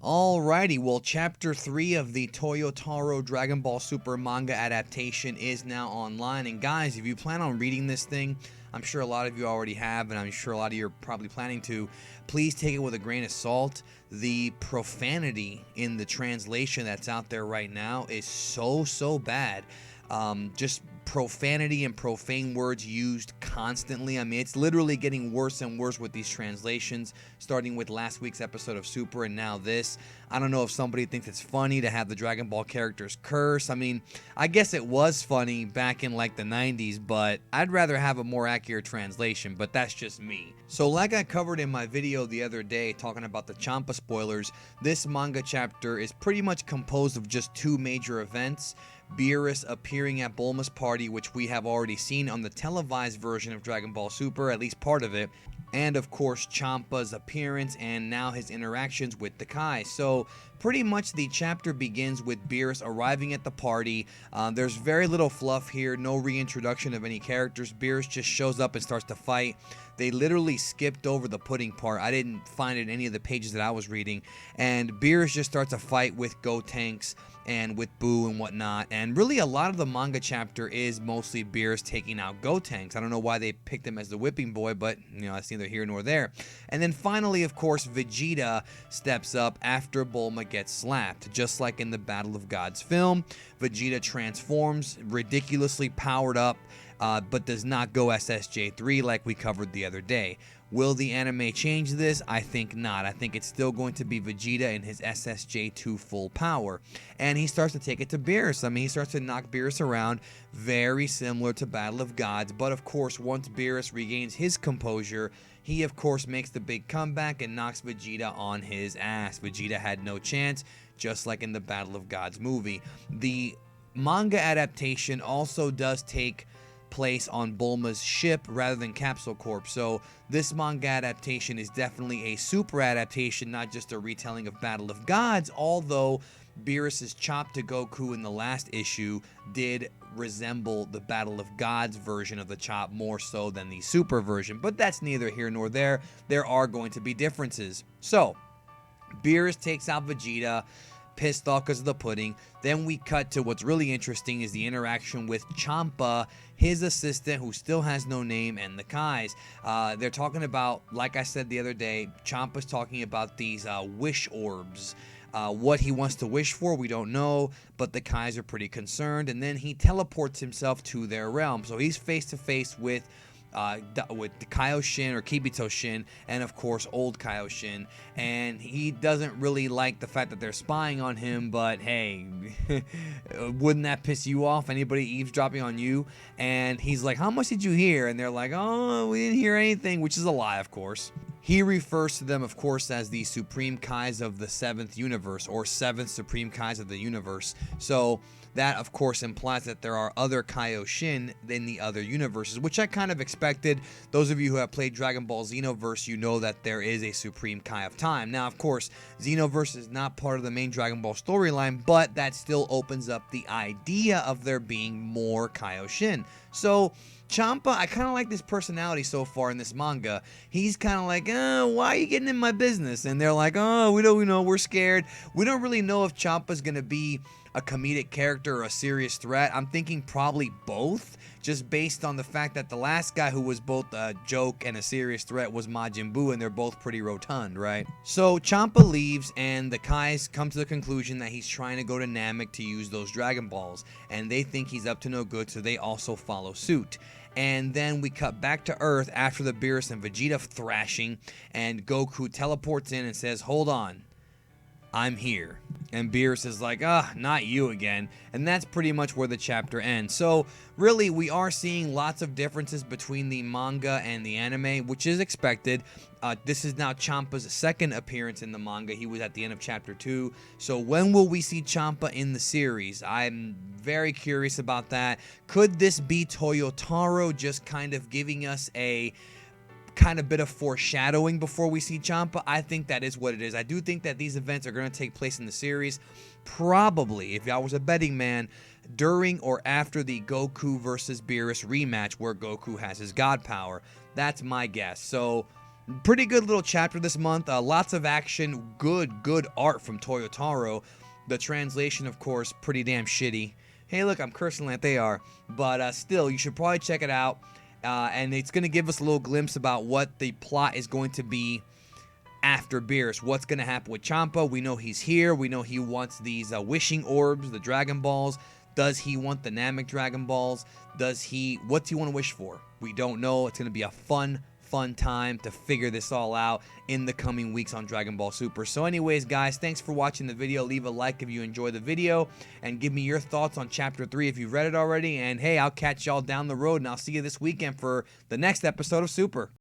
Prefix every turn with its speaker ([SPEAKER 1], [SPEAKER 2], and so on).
[SPEAKER 1] Alrighty, well, Chapter 3 of the Toyotaro Dragon Ball Super manga adaptation is now online. And guys, if you plan on reading this thing, I'm sure a lot of you already have, and I'm sure a lot of you are probably planning to, please take it with a grain of salt. The profanity in the translation that's out there right now is so bad. Just profanity and profane words used constantly. I mean, it's literally getting worse and worse with these translations, starting with last week's episode of Super and now this. I don't know if somebody thinks it's funny to have the Dragon Ball characters curse. I mean, I guess it was funny back in like the 90s, but I'd rather have a more accurate translation, but that's just me. So like I covered in my video the other day talking about the Champa spoilers, this manga chapter is pretty much composed of just two major events. Beerus appearing at Bulma's party, which we have already seen on the televised version of Dragon Ball Super, at least part of it, and of course Champa's appearance and now his interactions with the Kai. So pretty much the chapter begins with Beerus arriving at the party. There's very little fluff here, no reintroduction of any characters. Beerus just shows up and starts to fight. They literally skipped over the pudding part. I didn't find it in any of the pages that I was reading. And Beerus just starts a fight with Gotenks and with Boo and whatnot. And really a lot of the manga chapter is mostly Beerus taking out Gotenks. I don't know why they picked him as the whipping boy, but you know, that's neither here nor there. And then finally, of course, Vegeta steps up after Bulma gets slapped. Just like in the Battle of Gods film, Vegeta transforms, ridiculously powered up, but does not go SSJ3 like we covered the other day. Will the anime change this? I think not. I think it's still going to be Vegeta in his SSJ2 full power. And he starts to take it to Beerus. I mean, he starts to knock Beerus around, very similar to Battle of Gods. But of course, once Beerus regains his composure, he of course makes the big comeback and knocks Vegeta on his ass. Vegeta had no chance, just like in the Battle of Gods movie. The manga adaptation also does take place on Bulma's ship rather than Capsule Corp. So this manga adaptation is definitely a super adaptation, not just a retelling of Battle of Gods, although Beerus's chop to Goku in the last issue did resemble the Battle of Gods version of the chop more so than the super version, but that's neither here nor there. There are going to be differences. So Beerus takes out Vegeta, pissed off because of the pudding. Then we cut to what's really interesting is the interaction with Champa, his assistant who still has no name, and the Kais. They're talking about, like I said the other day, Champa's talking about these wish orbs. What he wants to wish for, we don't know, but the Kais are pretty concerned, and then he teleports himself to their realm. So he's face to face with the Kaiou-shin or Kibito-shin, and of course old Kaiou-shin, and he doesn't really like the fact that they're spying on him, but hey, wouldn't that piss you off, anybody eavesdropping on you? And he's like, how much did you hear? And they're like, oh, we didn't hear anything, which is a lie, of course. He refers to them, of course, as the Supreme Kais of the 7th universe, or 7th Supreme Kais of the universe. So that, of course, implies that there are other Kaiou-shin in the other universes, which I kind of expected. Those of you who have played Dragon Ball Xenoverse, you know that there is a Supreme Kai of Time. Now, of course, Xenoverse is not part of the main Dragon Ball storyline, but that still opens up the idea of there being more Kaiou-shin. So Champa, I kind of like this personality so far in this manga. He's kind of like, why are you getting in my business? And they're like, oh, we know, we're scared. We don't really know if Champa's going to be a comedic character or a serious threat. I'm thinking probably both, just based on the fact that the last guy who was both a joke and a serious threat was Majin Buu, and they're both pretty rotund, right? So Champa leaves, and the Kais come to the conclusion that he's trying to go to Namek to use those Dragon Balls, and they think he's up to no good, so they also follow suit. And then we cut back to Earth after the Beerus and Vegeta thrashing, and Goku teleports in and says, hold on, I'm here. And Beerus is like, not you again. And that's pretty much where the chapter ends. So really, we are seeing lots of differences between the manga and the anime, which is expected. This is now Champa's second appearance in the manga. He was at the end of chapter 2. So when will we see Champa in the series? I'm very curious about that. Could this be Toyotaro just kind of giving us a kind of bit of foreshadowing before we see Champa? I think that is what it is. I do think that these events are going to take place in the series, probably, if y'all was a betting man, during or after the Goku versus Beerus rematch where Goku has his god power. That's my guess. So Pretty good little chapter this month. Lots of action, good art from Toyotaro. The translation, of course, pretty damn shitty. Hey, look, I'm cursing like they are. But still, you should probably check it out. And it's going to give us a little glimpse about what the plot is going to be after Beerus. What's going to happen with Champa? We know he's here. We know he wants these wishing orbs, the Dragon Balls. Does he want the Namek Dragon Balls? What's he want to wish for? We don't know. It's going to be a fun time to figure this all out in the coming weeks on Dragon Ball Super. So anyways, guys, thanks for watching the video. Leave a like if you enjoyed the video, and give me your thoughts on Chapter 3 if you've read it already. And hey, I'll catch y'all down the road, and I'll see you this weekend for the next episode of Super.